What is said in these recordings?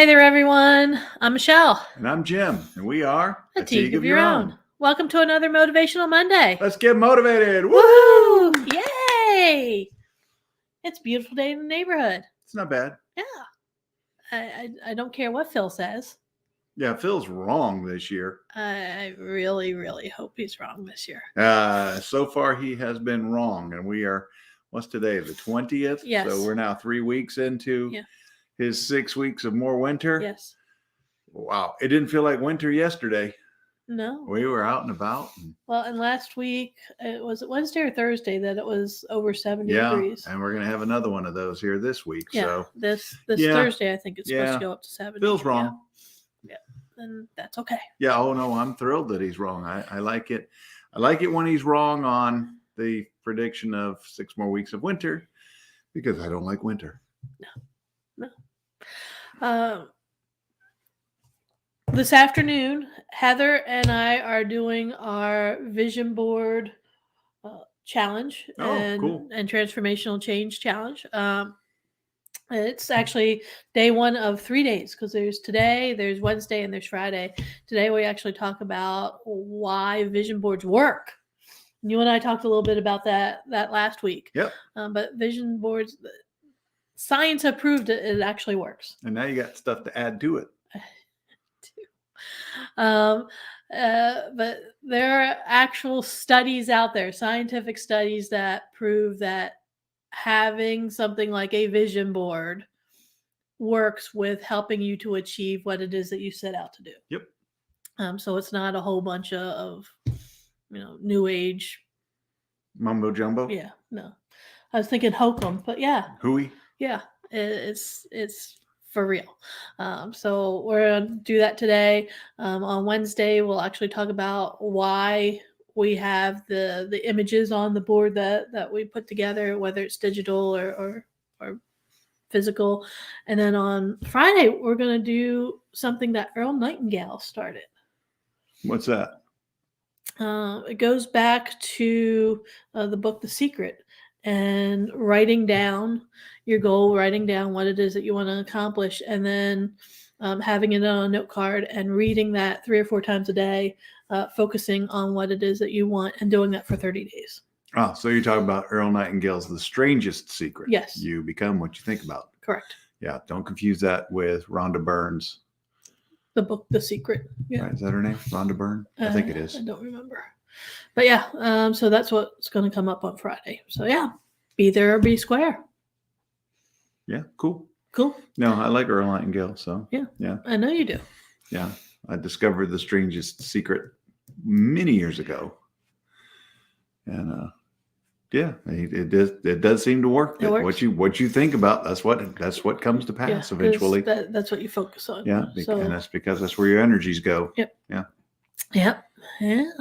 Hey there, everyone. I'm Michelle. And I'm Jim, and we are A Teague of Your Own. Welcome to another Motivational Monday. Let's get motivated. Woo! Yay! It's a beautiful day in the neighborhood. It's not bad. Yeah. I don't care what Phil says. Yeah, Phil's wrong this year. I really, really hope he's wrong this year. So far, he has been wrong, and we are, what's today, the 20th? Yes. So we're now 3 weeks into his 6 weeks of more winter. Yes. Wow. It didn't feel like winter yesterday. No. We were out and about. Well, and last week, was it Wednesday or Thursday that it was over 70 degrees? And we're going to have another one of those here this week. Yeah, so this Thursday, I think it's supposed to go up to 70. Phil's wrong. Yeah. And that's okay. Yeah. Oh, no, I'm thrilled that he's wrong. I like it. I like it when he's wrong on the prediction of 6 more weeks of winter because I don't like winter. No. This afternoon, Heather and I are doing our vision board challenge cool. and transformational change challenge. It's actually day one of 3 days because there's today, there's Wednesday, and there's Friday. Today we actually talk about why vision boards work. You and I talked a little bit about that last week. Yep. But vision boards, science have proved it actually works. And now you got stuff to add to it. But there are actual studies out there, scientific studies that prove that having something like a vision board works with helping you to achieve what it is that you set out to do. Yep. So it's not a whole bunch of new age mumbo jumbo. Yeah, no. I was thinking hokum, but yeah. Hooey. Yeah, it's for real. So we're going to do that today. On Wednesday, we'll actually talk about why we have the images on the board that we put together, whether it's digital or physical. And then on Friday, we're going to do something that Earl Nightingale started. What's that? It goes back to the book The Secret and writing down your goal, writing down what it is that you want to accomplish, and then having it on a note card and reading that 3 or 4 times a day, focusing on what it is that you want and doing that for 30 days. Oh, so you're talking about Earl Nightingale's The Strangest Secret. Yes. You become what you think about. Correct. Yeah. Don't confuse that with Rhonda Byrne's. The book, The Secret. Yeah. Right, is that her name? Rhonda Byrne? I think it is. I don't remember. But yeah, so that's what's going to come up on Friday. So yeah, be there or be square. Yeah, cool. Cool. No, I like Earl Nightingale, so. Yeah. I know you do. Yeah. I discovered The Strangest Secret many years ago. And it does seem to work. It works. What you think about, that's what comes to pass eventually. That's what you focus on. Yeah, and that's because that's where your energies go. Yep. Yeah. Yep. Yeah.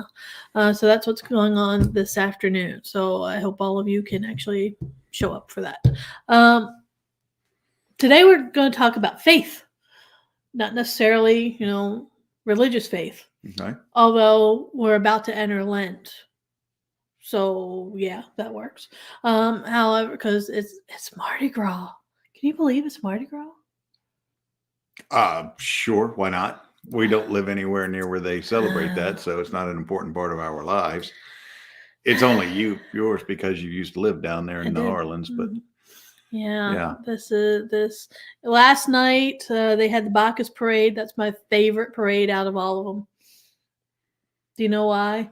So that's what's going on this afternoon. So I hope all of you can actually show up for that. Today we're going to talk about faith, not necessarily, religious faith. Okay. Although we're about to enter Lent. So yeah, that works. However, because it's Mardi Gras. Can you believe it's Mardi Gras? Sure. Why not? We don't live anywhere near where they celebrate that, so it's not an important part of our lives. It's only yours because you used to live down there in New Orleans, but yeah. This last night they had the Bacchus parade. That's my favorite parade out of all of them. Do you know why?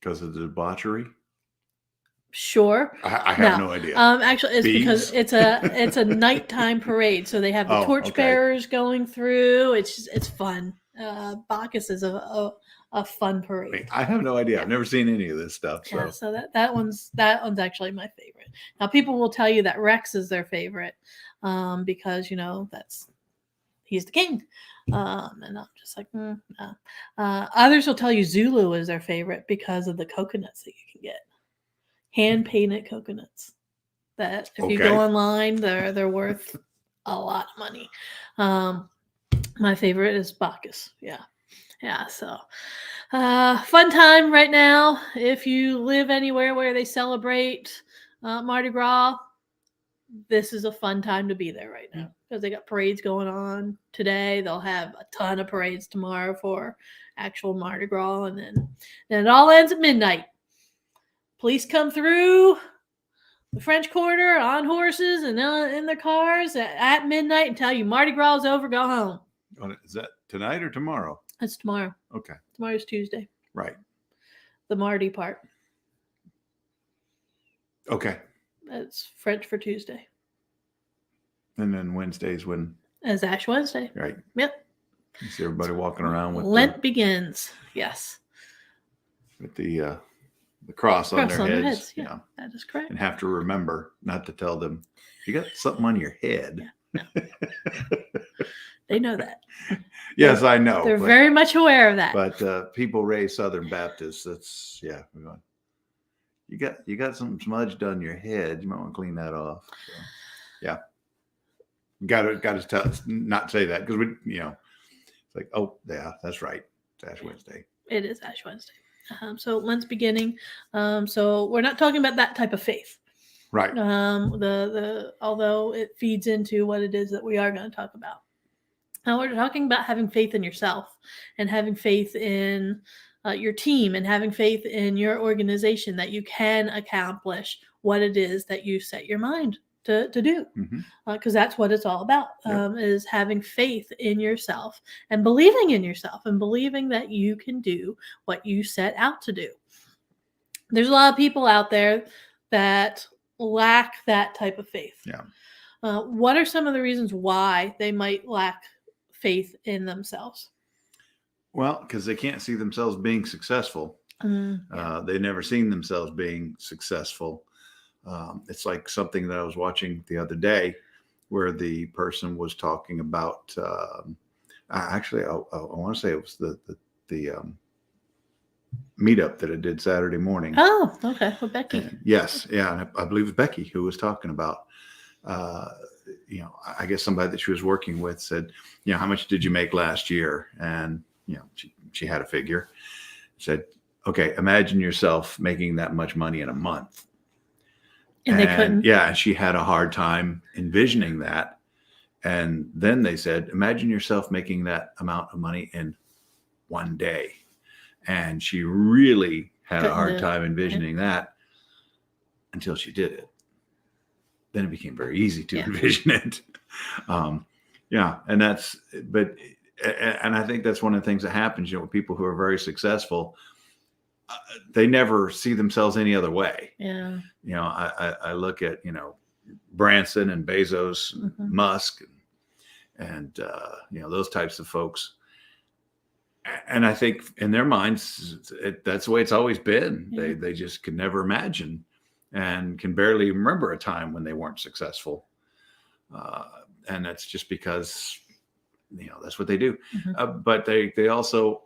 Because of the debauchery. Sure. I have no idea. Actually, it's because it's a nighttime parade, so they have the torch bearers going through. It's fun. Bacchus is a fun parade. I have no idea. I've never seen any of this stuff. So, so that one's actually my favorite. Now, people will tell you that Rex is their favorite because he's the king. And I'm just like, no. Others will tell you Zulu is their favorite because of the coconuts that you can get. Hand-painted coconuts that if you go online, they're worth a lot of money. My favorite is Bacchus. Yeah. So fun time right now. If you live anywhere where they celebrate Mardi Gras, this is a fun time to be there right Yeah. now because they got parades going on today. They'll have a ton of parades tomorrow for actual Mardi Gras, and then it all ends at midnight. Police come through the French Quarter on horses and in their cars at midnight and tell you Mardi Gras is over, go home. Is that tonight or tomorrow? It's tomorrow. Okay. Tomorrow's Tuesday. Right. The Mardi part. Okay. That's French for Tuesday. And then Wednesday's when, As Ash Wednesday. right? Yep. You see everybody walking around with Lent begins. Yes. the cross on their heads. Yeah, that is correct. And have to remember not to tell them, you got something on your head. Yeah, no. They know that. Yes, I know. They're very much aware of that. But people raised Southern Baptists. That's we're going. You got something smudged on your head. You might want to clean that off. So, yeah, got to tell not say that because it's like, oh yeah, that's right. It's Ash Wednesday. It is Ash Wednesday. So Lent's beginning. So we're not talking about that type of faith. Right. Although it feeds into what it is that we are going to talk about. Now we're talking about having faith in yourself and having faith in your team and having faith in your organization that you can accomplish what it is that you set your mind to do. Because that's what it's all about, is having faith in yourself and believing in yourself and believing that you can do what you set out to do. There's a lot of people out there that lack that type of faith. Yeah. What are some of the reasons why they might lack faith in themselves? Well, because they can't see themselves being successful. They've never seen themselves being successful. It's like something that I was watching the other day where the person was talking about, actually, I want to say it was the meetup that I did Saturday morning. Oh, okay. With Becky. And yes. Yeah. And I believe it was Becky who was talking about, I guess somebody that she was working with said, how much did you make last year? And, she had a figure. Said, okay, imagine yourself making that much money in a month. And they couldn't. Yeah. And she had a hard time envisioning that. And then they said, imagine yourself making that amount of money in one day. And she really had a hard time envisioning that until she did it. Then it became very easy to envision it. And I think that's one of the things that happens, with people who are very successful, they never see themselves any other way. Yeah. I look at, Branson and Bezos, and Musk and those types of folks. And I think in their minds, that's the way it's always been. Yeah. They just could never imagine and can barely remember a time when they weren't successful. And that's just because, that's what they do. But they also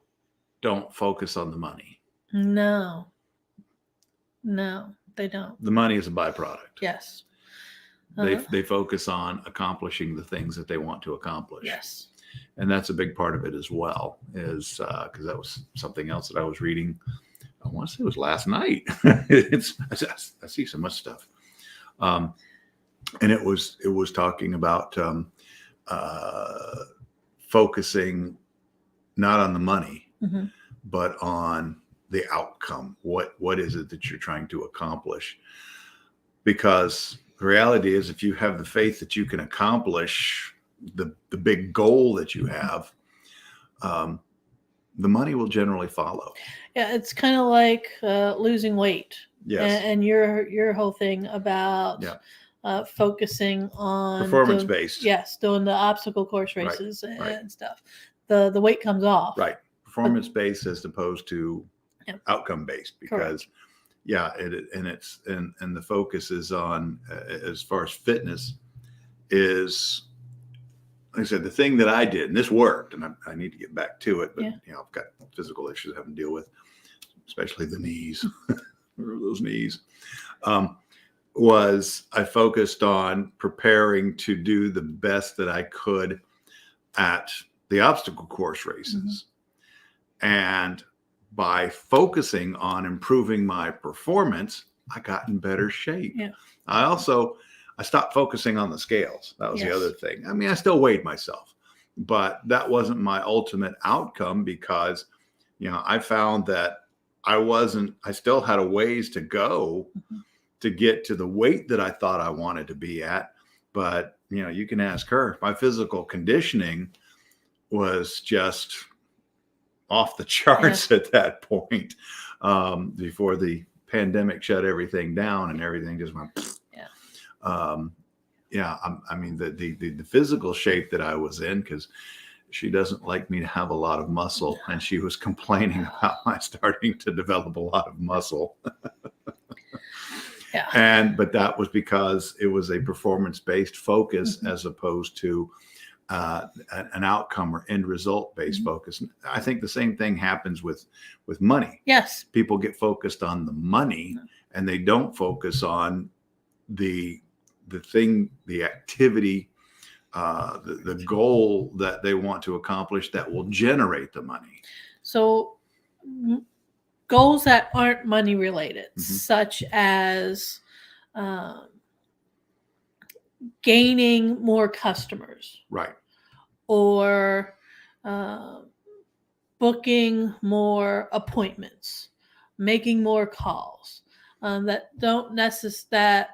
don't focus on the money. No, they don't. The money is a byproduct. Yes. They focus on accomplishing the things that they want to accomplish. Yes. And that's a big part of it as well, is because that was something else that I was reading. I want to say it was last night. I see so much stuff. And it was talking about focusing not on the money, but on the outcome. What is it that you're trying to accomplish? Because the reality is, if you have the faith that you can accomplish the big goal that you have, the money will generally follow. Yeah, it's kind of like losing weight. Yes. And your whole thing about focusing on Performance based. Yes, doing the obstacle course races and stuff. The weight comes off. Right. Performance based as opposed to outcome based, because and the focus is on, as far as fitness is, like I said, the thing that I did, and this worked, and I need to get back to it, but I've got physical issues I have to deal with, especially the knees. Those knees. Was I focused on preparing to do the best that I could at the obstacle course races. And by focusing on improving my performance, I got in better shape. Yeah. I I stopped focusing on the scales. That was the Yes. other thing. I mean, I still weighed myself, but that wasn't my ultimate outcome because, I found that I still had a ways to go Mhm. to get to the weight that I thought I wanted to be at. But, you can ask her. My physical conditioning was just off the charts at that point, before the pandemic shut everything down and everything just went. Yeah. I mean, the physical shape that I was in, because she doesn't like me to have a lot of muscle, and she was complaining about my starting to develop a lot of muscle. Yeah. But that was because it was a performance-based focus as opposed to an outcome or end result-based focus. I think the same thing happens with money. Yes. People get focused on the money and they don't focus on the thing, the activity, the goal that they want to accomplish that will generate the money. So goals that aren't money related, such as gaining more customers, Right. or booking more appointments, making more calls, that don't that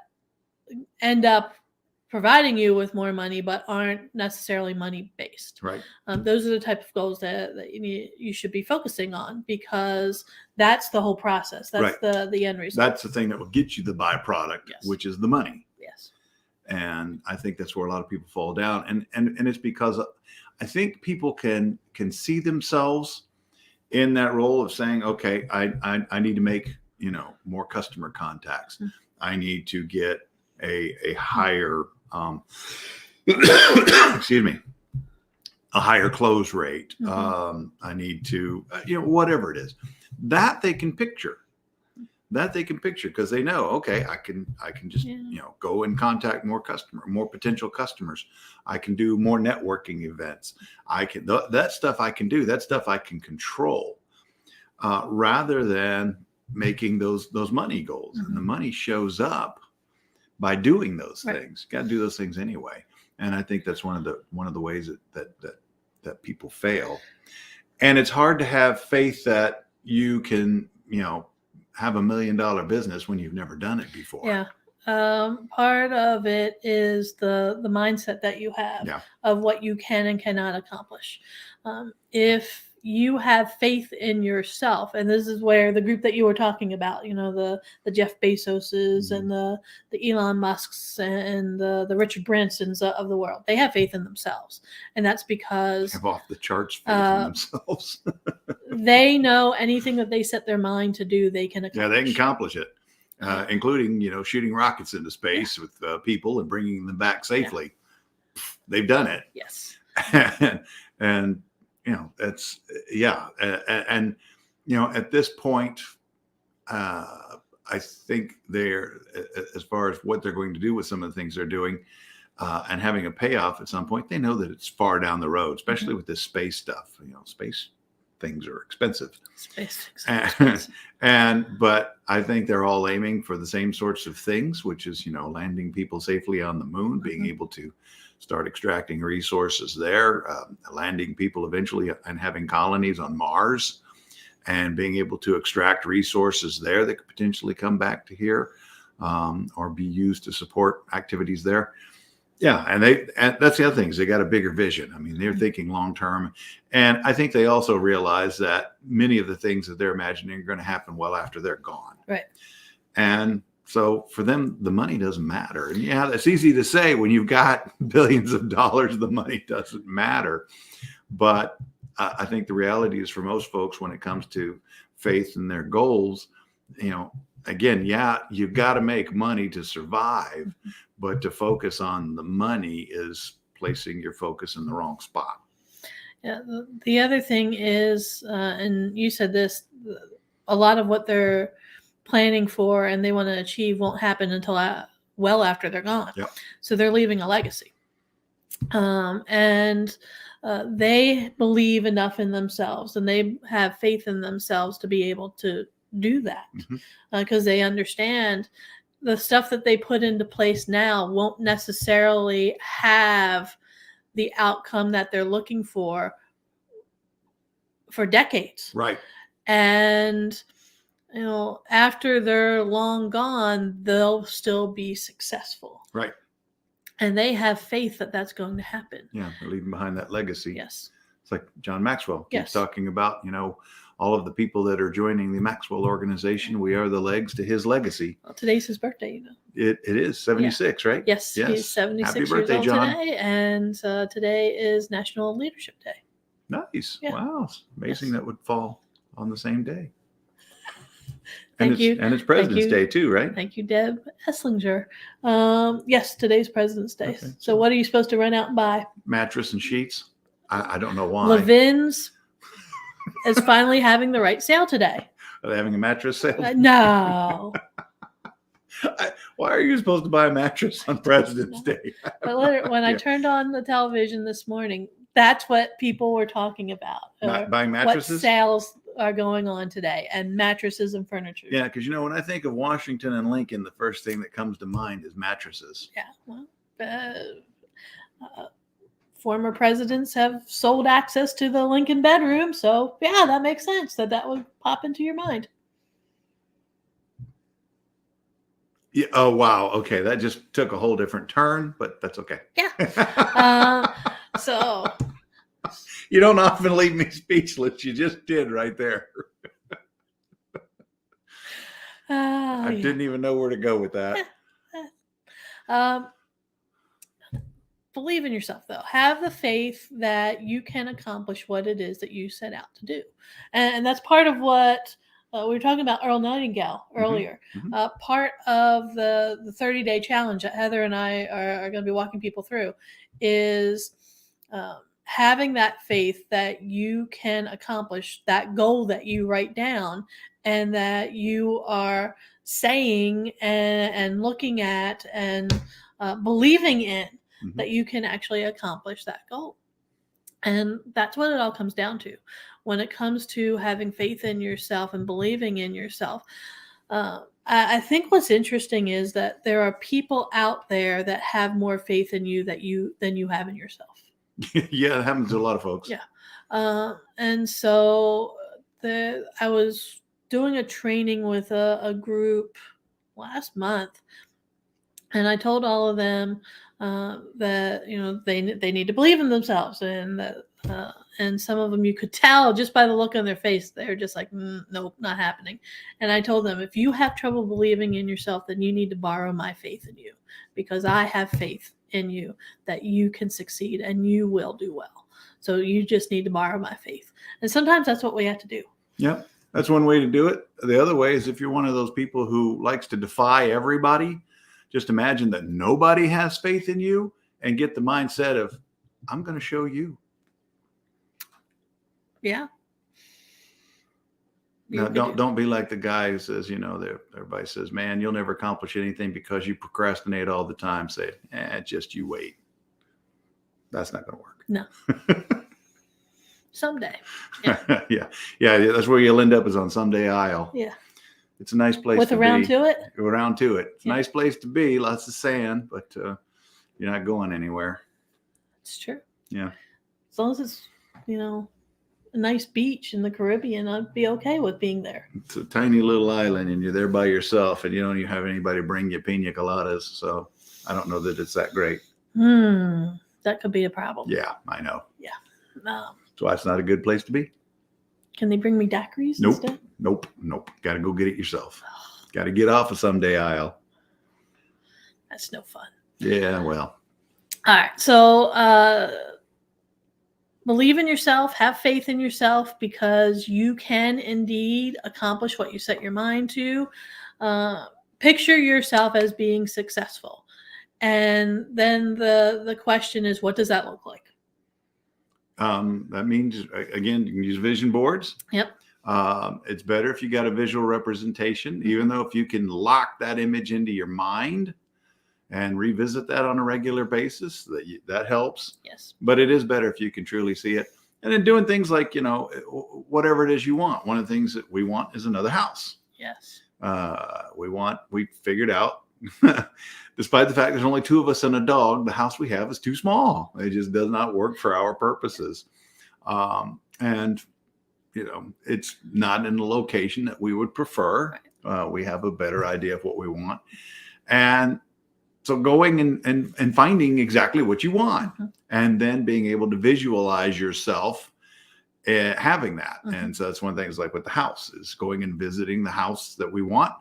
end up providing you with more money but aren't necessarily money based. Right. Those are the type of goals that you should be focusing on, because that's the whole process. That's the end result. That's the thing that will get you the byproduct, which is the money. Yes. And I think that's where a lot of people fall down. And it's because I think people can see themselves in that role of saying, okay, I need to make, more customer contacts. I need to get a higher, excuse me, a higher close rate. I need to, whatever it is that they can picture. Because they know, okay, I can just, go and contact more potential customers. I can do more networking events. I can, that stuff I can do, that stuff I can control, rather than making those money goals. And the money shows up by doing those things. You got to do those things anyway. And I think that's one of the ways that people fail. And it's hard to have faith that you can, have $1 million business when you've never done it before. Yeah. Part of it is the mindset that you have of what you can and cannot accomplish. If you have faith in yourself, and this is where the group that you were talking about, the Jeff Bezoses and the Elon Musks and the Richard Bransons of the world, they have faith in themselves, and that's because have off the charts faith in themselves. They know anything that they set their mind to do, they can accomplish. Yeah, they can accomplish it, including shooting rockets into space with people and bringing them back safely. They've done it. Yes, and that's and at this point, I think they're, as far as what they're going to do with some of the things they're doing, and having a payoff at some point, they know that it's far down the road, especially with this space stuff. Space things are expensive. But I think they're all aiming for the same sorts of things, which is, landing people safely on the moon, being able to start extracting resources there, landing people eventually and having colonies on Mars, and being able to extract resources there that could potentially come back to here, or be used to support activities there. Yeah, and that's the other thing, is they got a bigger vision. I mean, they're thinking long term, and I think they also realize that many of the things that they're imagining are going to happen well after they're gone. Right. And so for them, the money doesn't matter. And that's easy to say when you've got billions of dollars. The money doesn't matter, but I think the reality is, for most folks, when it comes to faith in their goals, again, you've got to make money to survive, but to focus on the money is placing your focus in the wrong spot. Yeah. The other thing is, and you said this, a lot of what they're planning for and they want to achieve won't happen until well after they're gone. Yep. So they're leaving a legacy. And they believe enough in themselves, and they have faith in themselves to be able to do that, because they understand the stuff that they put into place now won't necessarily have the outcome that they're looking for decades. Right. And after they're long gone, they'll still be successful. Right. And they have faith that that's going to happen. Yeah. They're leaving behind that legacy. Yes. It's like John Maxwell keeps Yes. talking about, all of the people that are joining the Maxwell organization. We are the legs to his legacy. Well, today's his birthday, It is 76, right? Yes, Yes. he's 76 Happy years birthday, old John. today, and today is National Leadership Day. Nice. Yeah. Wow. It's amazing Yes. that would fall on the same day. Thank you. And it's President's you. Day too, right? Thank you, Deb Esslinger. Yes, today's President's Day. Okay. So what are you supposed to run out and buy? Mattress and sheets. I don't know why. Levin's is finally having the right sale today. Are they having a mattress sale? No. Why are you supposed to buy a mattress on President's Day? But when I Yeah. turned on the television this morning, that's what people were talking about. Not buying What mattresses? sales are going on today, and mattresses and furniture. Yeah, because when I think of Washington and Lincoln, the first thing that comes to mind is mattresses. Yeah. Well, former presidents have sold access to the Lincoln bedroom, so yeah, that makes sense that would pop into your mind. Yeah. Oh wow. Okay, that just took a whole different turn, but that's okay. Yeah. So You don't often leave me speechless. You just did right there. I yeah. didn't even know where to go with that. Believe in yourself, though. Have the faith that you can accomplish what it is that you set out to do, and that's part of what we were talking about Earl Nightingale earlier. Mhm. Part of the 30-day challenge that Heather and I are going to be walking people through is having that faith that you can accomplish that goal that you write down and that you are saying and looking at and believing in Mhm. that you can actually accomplish that goal. And that's what it all comes down to. When it comes to having faith in yourself and believing in yourself, I think what's interesting is that there are people out there that have more faith in you than you have in yourself. Yeah, it happens to a lot of folks. Yeah. And so I was doing a training with a group last month, and I told all of them that they need to believe in themselves, and that and some of them you could tell just by the look on their face they're just like, nope, not happening. And I told them, if you have trouble believing in yourself, then you need to borrow my faith in you, because I have faith in you that you can succeed and you will do well. So you just need to borrow my faith. And sometimes that's what we have to do. Yep. That's one way to do it. The other way is if you're one of those people who likes to defy everybody, just imagine that nobody has faith in you and get the mindset of, I'm going to show you. Yeah. Now, don't be like the guy who says, everybody says, man, you'll never accomplish anything because you procrastinate all the time. Say, just you wait. That's not going to work. No. Someday. Yeah. Yeah. That's where you'll end up, is on Someday Isle. Yeah. It's a nice place With to around be. to it. Around to it. It's a Yeah. nice place to be. Lots of sand, but you're not going anywhere. It's true. Yeah. As long as it's, a nice beach in the Caribbean, I'd be okay with being there. It's a tiny little island and you're there by yourself and you don't even have anybody bring you pina coladas. So I don't know that it's that great. That could be a problem. Yeah, I know. Um, That's why it's not a good place to be. can they bring me daiquiris Nope. instead? Nope. Got to go get it yourself. Got to get off of Someday Isle. That's no fun. Yeah, well. All right. So believe in yourself, have faith in yourself, because you can indeed accomplish what you set your mind to. Picture yourself as being successful. And then the question is, what does that look like? That means, again, you can use vision boards. Yep. It's better if you got a visual representation, even though if you can lock that image into your mind and revisit that on a regular basis, that helps. Yes. But it is better if you can truly see it. And then doing things like, whatever it is you want. One of the things that we want is another house. Yes. We figured out despite the fact there's only 2 of us and a dog, the house we have is too small. It just does not work for our purposes. And, it's not in the location that we would prefer. We have a better idea of what we want. And so going and finding exactly what you want, and then being able to visualize yourself having that. And so that's one of the things, like with the house, is going and visiting the house that we want,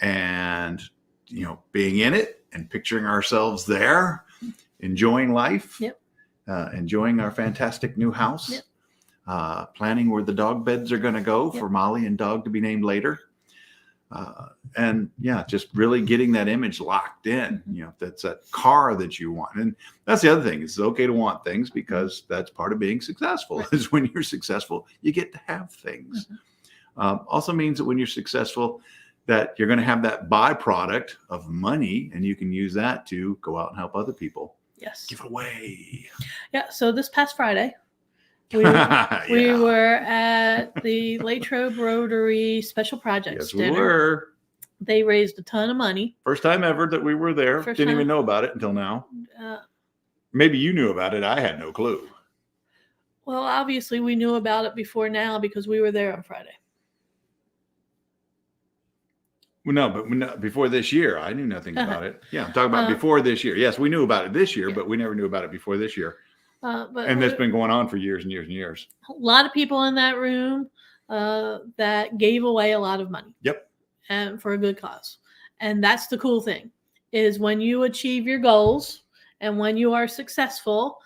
and being in it and picturing ourselves there, enjoying life, enjoying our fantastic new house, planning where the dog beds are going to go for Molly and Dog to be named later. And just really getting that image locked in, that's that car that you want. And that's the other thing. It's okay to want things, because that's part of being successful. Is when you're successful, you get to have things. Also means that when you're successful, that you're going to have that byproduct of money, and you can use that to go out and help other people. Yes. Give it away. Yeah. So this past Friday, we were at the Latrobe Rotary Special Projects dinner. We were. They raised a ton of money. First time ever that we were there. Didn't even know about it until now. Maybe you knew about it. I had no clue. Well, obviously we knew about it before now, because we were there on Friday. Well, no, but before this year, I knew nothing about it. Yeah, I'm talking about before this year. Yes, we knew about it this year, but we never knew about it before this year. And it's been going on for years and years and years. A lot of people in that room that gave away a lot of money. Yep. And for a good cause. And that's the cool thing, is when you achieve your goals and when you are successful,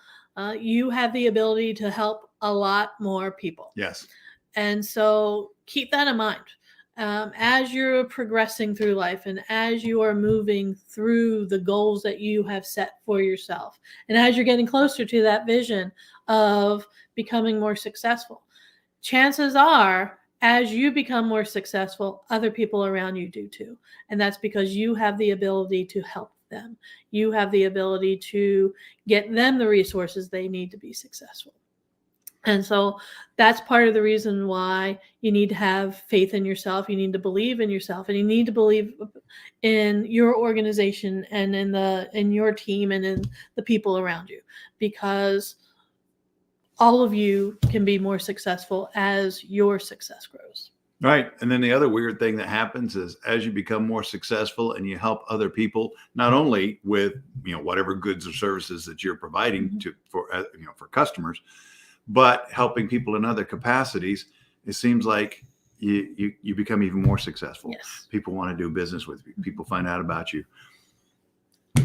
you have the ability to help a lot more people. Yes. And so keep that in mind. As you're progressing through life, and as you are moving through the goals that you have set for yourself, and as you're getting closer to that vision of becoming more successful, chances are, as you become more successful, other people around you do too. And that's because you have the ability to help them. You have the ability to get them the resources they need to be successful. And so that's part of the reason why you need to have faith in yourself. You need to believe in yourself, and you need to believe in your organization and in your team and in the people around you, because all of you can be more successful as your success grows. Right. And then the other weird thing that happens is, as you become more successful and you help other people, not only with, whatever goods or services that you're providing for customers, but helping people in other capacities, it seems like you become even more successful. Yes. People want to do business with you. People find out about you.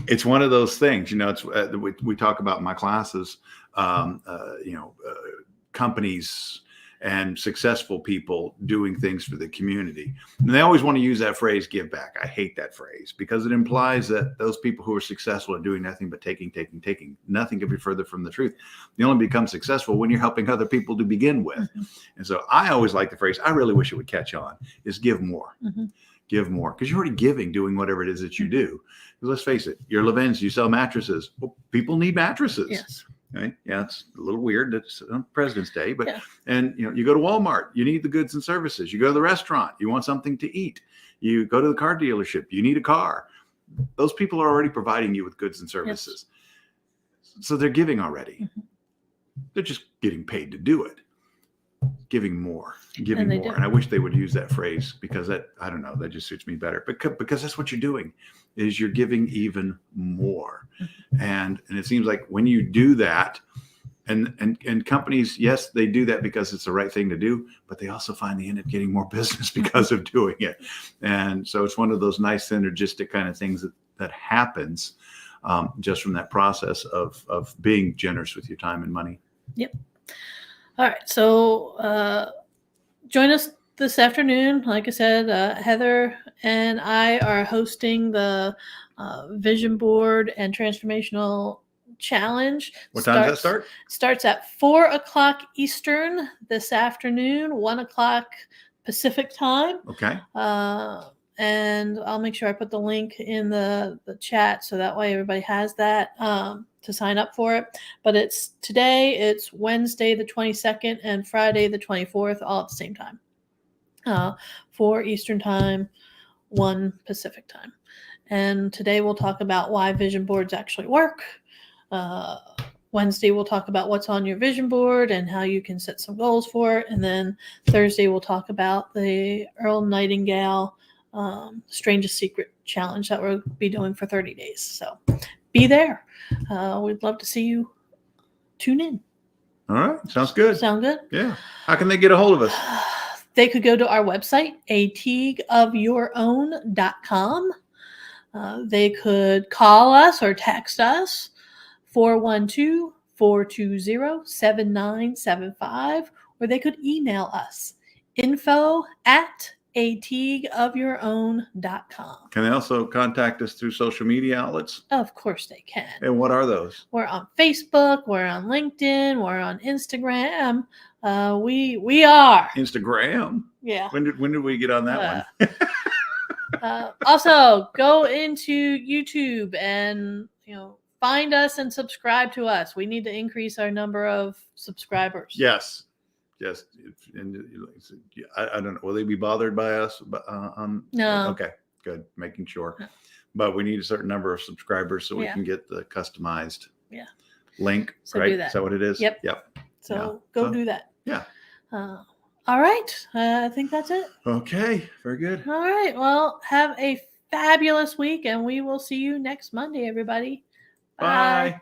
It's one of those things, it's we talk about in my classes, companies and successful people doing things for the community. And they always want to use that phrase, give back. I hate that phrase, because it implies that those people who are successful are doing nothing but taking. Nothing could be further from the truth. You only become successful when you're helping other people to begin with. And so I always like the phrase, I really wish it would catch on, is give more. Give more, because you're already giving, doing whatever it is that you do. Let's face it, you're Levins, you sell mattresses. Well, people need mattresses. Yes. Right? Yeah, it's a little weird. It's on President's Day, but and you go to Walmart, you need the goods and services. You go to the restaurant, you want something to eat. You go to the car dealership, you need a car. Those people are already providing you with goods and services. Yes. So they're giving already. They're just getting paid to do it. Giving more. And I wish they would use that phrase, because that just suits me better. Because that's what you're doing, is you're giving even more. And it seems like when you do that, and companies, yes, they do that because it's the right thing to do, but they also find they end up getting more business because of doing it. And so it's one of those nice synergistic kind of things that happens just from that process of being generous with your time and money. Yep. All right. So join us this afternoon. Like I said, Heather and I are hosting the Vision Board and Transformational Challenge. What time does that start? Starts at 4:00 Eastern this afternoon, 1:00 Pacific time. Okay. And I'll make sure I put the link in the chat, so that way everybody has that to sign up for it. But it's Wednesday the 22nd and Friday the 24th, all at the same time. 4 Eastern time, 1 Pacific time. And today we'll talk about why vision boards actually work. Wednesday we'll talk about what's on your vision board and how you can set some goals for it. And then Thursday we'll talk about the Earl Nightingale Strangest Secret Challenge that we'll be doing for 30 days. So be there. We'd love to see you. Tune in. All right. Sounds good. Sound good? Yeah. How can they get a hold of us? They could go to our website, ateagueofyourown.com. They could call us or text us, 412-420-7975, or they could email us, info@ateagueofyourown.com. Can they also contact us through social media outlets? Of course they can. And what are those? We're on Facebook, we're on LinkedIn, we're on Instagram. We are. Instagram. Yeah. When did we get on that one? Also, go into YouTube and find us and subscribe to us. We need to increase our number of subscribers. Yes. Yes. And I don't know. Will they be bothered by us? No. Okay. Good. Making sure. No. But we need a certain number of subscribers so we Yeah. can get the customized Yeah. link. So right? do that. Is that what it is? Yep. Yep. So Yeah. go do that. Yeah. All right. I think that's it. Okay. Very good. All right. Well, have a fabulous week, and we will see you next Monday, everybody. Bye.